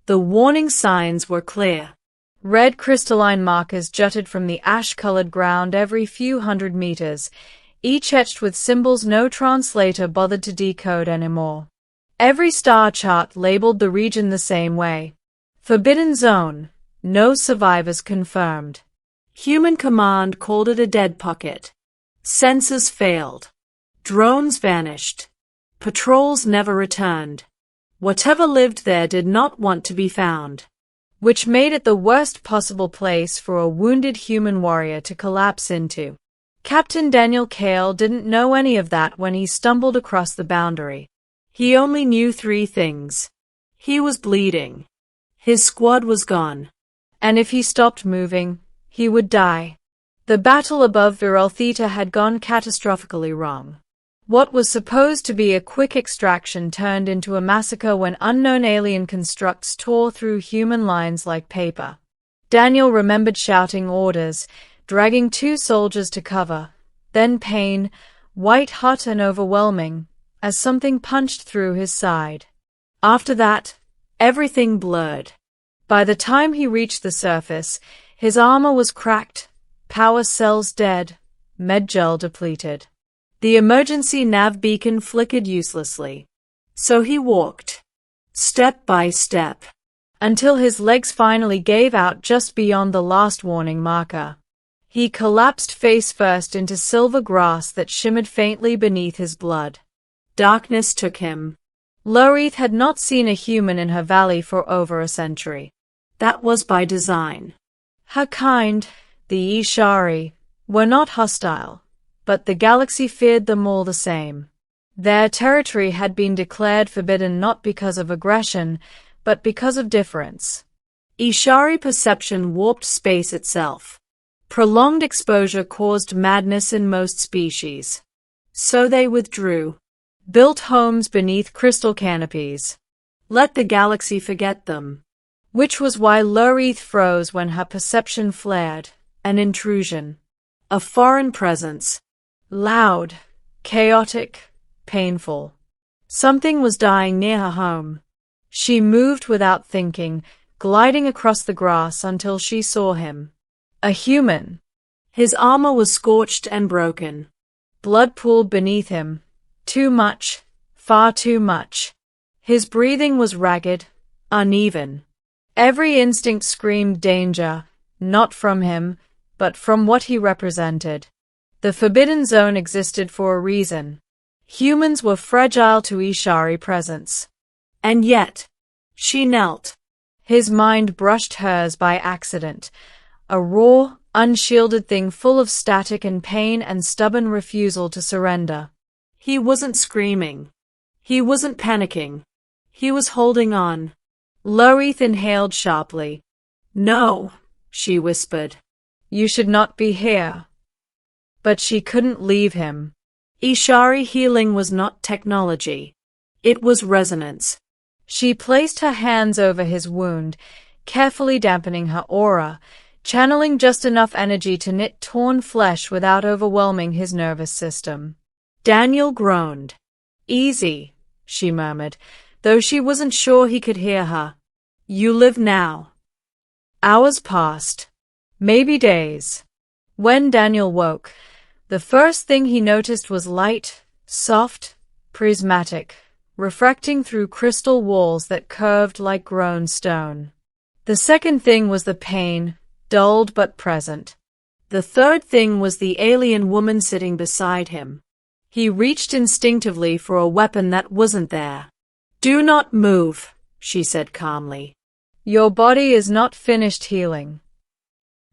The warning signs were clear. Red crystalline markers jutted from the ash-colored ground every few hundred meters, each etched with symbols no translator bothered to decode anymore. Every star chart labeled the region the same way. Forbidden Zone, no survivors confirmed. Human Command called it a dead pocket. Sensors failed. Drones vanished. Patrols never returned. Whatever lived there did not want to be found, which made it the worst possible place for a wounded human warrior to collapse into. Captain Daniel Cale didn't know any of that when he stumbled across the boundary. He only knew 3 things. He was bleeding. His squad was gone. And if he stopped moving, he would die. The battle above Viral Theta had gone catastrophically wrong. What was supposed to be a quick extraction turned into a massacre when unknown alien constructs tore through human lines like paper. Daniel remembered shouting orders, dragging 2 soldiers to cover, then pain, white-hot and overwhelming, as something punched through his side. After that, everything blurred. By the time he reached the surface, his armor was cracked, power cells dead, medgel depleted. The emergency nav beacon flickered uselessly. So he walked, step by step, until his legs finally gave out just beyond the last warning marker. He collapsed face first into silver grass that shimmered faintly beneath his blood. Darkness took him. Lorith had not seen a human in her valley for over a century. That was by design. Her kind, the Ishari, were not hostile, but the galaxy feared them all the same. Their territory had been declared forbidden not because of aggression, but because of difference. Ishari perception warped space itself. Prolonged exposure caused madness in most species. So they withdrew, built homes beneath crystal canopies. Let the galaxy forget them. Which was why Lorith froze when her perception flared. An intrusion. A foreign presence. Loud, chaotic, painful. Something was dying near her home. She moved without thinking, gliding across the grass until she saw him. A human. His armor was scorched and broken. Blood pooled beneath him. Too much, far too much. His breathing was ragged, uneven. Every instinct screamed danger, not from him, but from what he represented. The Forbidden Zone existed for a reason. Humans were fragile to Ishari presence. And yet, she knelt. His mind brushed hers by accident, a raw, unshielded thing full of static and pain and stubborn refusal to surrender. He wasn't screaming. He wasn't panicking. He was holding on. Lorith inhaled sharply. No, she whispered. You should not be here. But she couldn't leave him. Ishari healing was not technology. It was resonance. She placed her hands over his wound, carefully dampening her aura, channeling just enough energy to knit torn flesh without overwhelming his nervous system. Daniel groaned. Easy, she murmured, though she wasn't sure he could hear her. You live now. Hours passed. Maybe days. When Daniel woke, the first thing he noticed was light, soft, prismatic, refracting through crystal walls that curved like grown stone. The second thing was the pain, dulled but present. The third thing was the alien woman sitting beside him. He reached instinctively for a weapon that wasn't there. Do not move, she said calmly. Your body is not finished healing.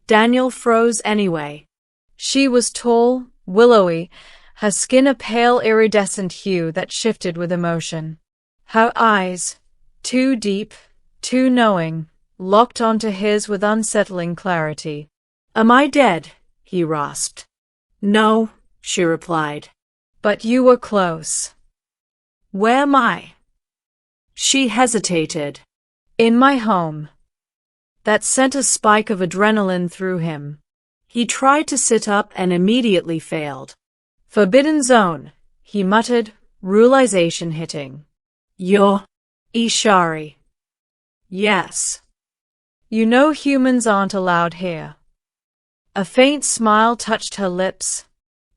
Daniel froze anyway. She was tall, willowy, her skin a pale iridescent hue that shifted with emotion. Her eyes, too deep, too knowing, locked onto his with unsettling clarity. Am I dead? He rasped. No, she replied. But you were close. Where am I? She hesitated. In my home. That sent a spike of adrenaline through him. He tried to sit up and immediately failed. Forbidden Zone, he muttered, realization hitting. You're Ishari. Yes. You know humans aren't allowed here. A faint smile touched her lips.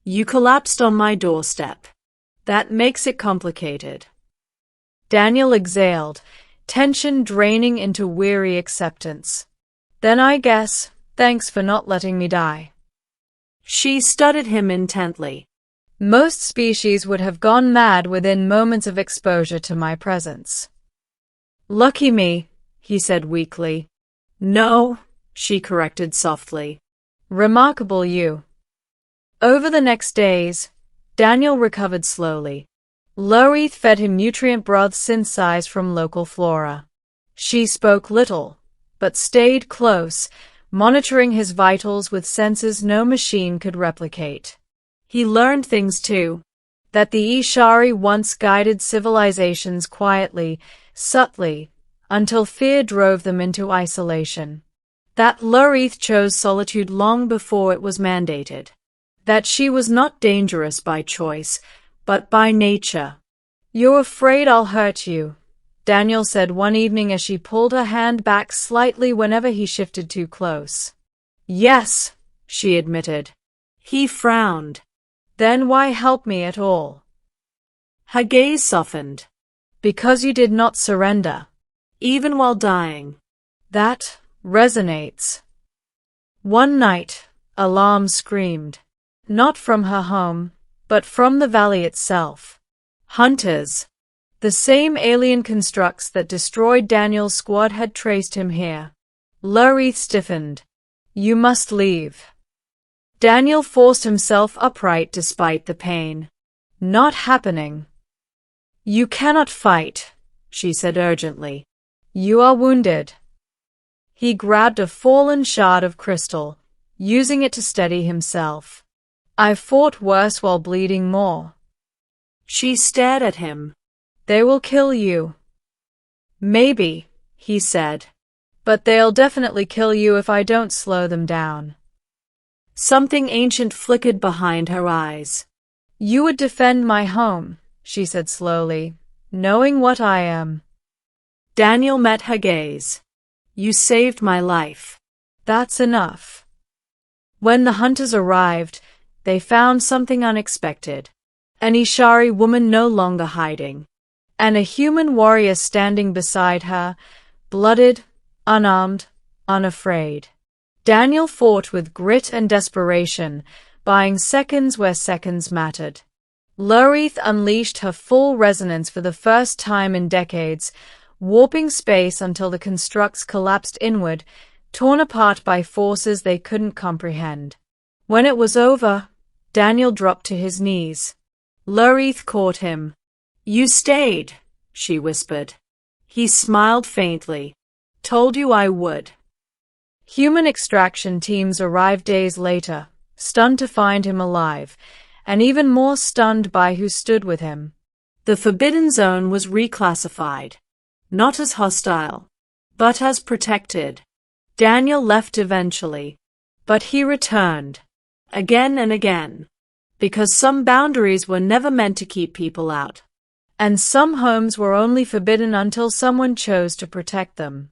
You collapsed on my doorstep. That makes it complicated. Daniel exhaled, tension draining into weary acceptance. Then I guess, thanks for not letting me die. She studied him intently. Most species would have gone mad within moments of exposure to my presence. Lucky me, he said weakly. No, she corrected softly. Remarkable you. Over the next days, Daniel recovered slowly. Loreith fed him nutrient broths synthesized from local flora. She spoke little, but stayed close, monitoring his vitals with senses no machine could replicate. He learned things too. That the Ishari once guided civilizations quietly, subtly, until fear drove them into isolation. That Loreith chose solitude long before it was mandated. That she was not dangerous by choice, but by nature. You're afraid I'll hurt you, Daniel said one evening as she pulled her hand back slightly whenever he shifted too close. Yes, she admitted. He frowned. Then why help me at all? Her gaze softened. Because you did not surrender, even while dying. That resonates. One night, alarm screamed. Not from her home, but from the valley itself. Hunters. The same alien constructs that destroyed Daniel's squad had traced him here. Loreith stiffened. You must leave. Daniel forced himself upright despite the pain. Not happening. You cannot fight, she said urgently. You are wounded. He grabbed a fallen shard of crystal, using it to steady himself. I've fought worse while bleeding more. She stared at him. They will kill you. Maybe, he said. But they'll definitely kill you if I don't slow them down. Something ancient flickered behind her eyes. You would defend my home, she said slowly, knowing what I am. Daniel met her gaze. You saved my life. That's enough. When the hunters arrived, they found something unexpected. An Ishari woman no longer hiding, and a human warrior standing beside her, blooded, unarmed, unafraid. Daniel fought with grit and desperation, buying seconds where seconds mattered. Loreith unleashed her full resonance for the first time in decades, warping space until the constructs collapsed inward, torn apart by forces they couldn't comprehend. When it was over, Daniel dropped to his knees. Loreith caught him. You stayed, she whispered. He smiled faintly. Told you I would. Human extraction teams arrived days later, stunned to find him alive, and even more stunned by who stood with him. The Forbidden Zone was reclassified. Not as hostile, but as protected. Daniel left eventually, but he returned. Again and again. Because some boundaries were never meant to keep people out. And some homes were only forbidden until someone chose to protect them.